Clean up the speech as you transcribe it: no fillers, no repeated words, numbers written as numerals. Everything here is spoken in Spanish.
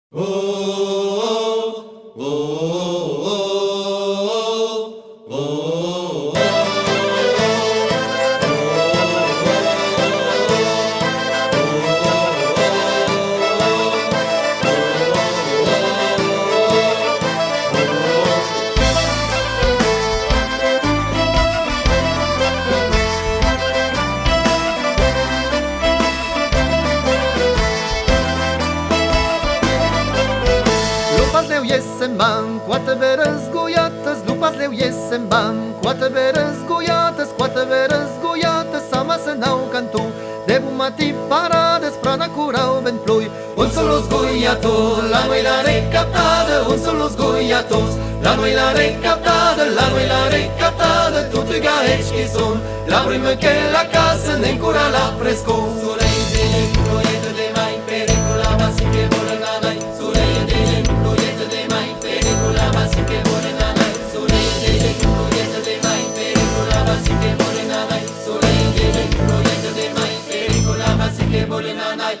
Oh, oh, oh, oh, oh, oh. Jesem ban, coată berăzgoiată, lupa leu jesem ban, coată berăzgoiată, scoată berăzgoiată, sama se nau cantu, de bumati parada, sprana curau ben plui, un solo sgoiatos, la noi la recaptada, un solo sgoiatos, la noi la recaptada, la noi la recaptada, tutti i gaeci che son, la prima che la casa ne cura la fresco, soleil delle proiette de mai pericola, ma si che vuole la mai, soleil delle proiette de mai pericola, ma si che vuole la mai, soleil delle proiette de mai pericola, ma si che vuole la mai, soleil delle proiette de mai pericola, ma si che vuole la mai.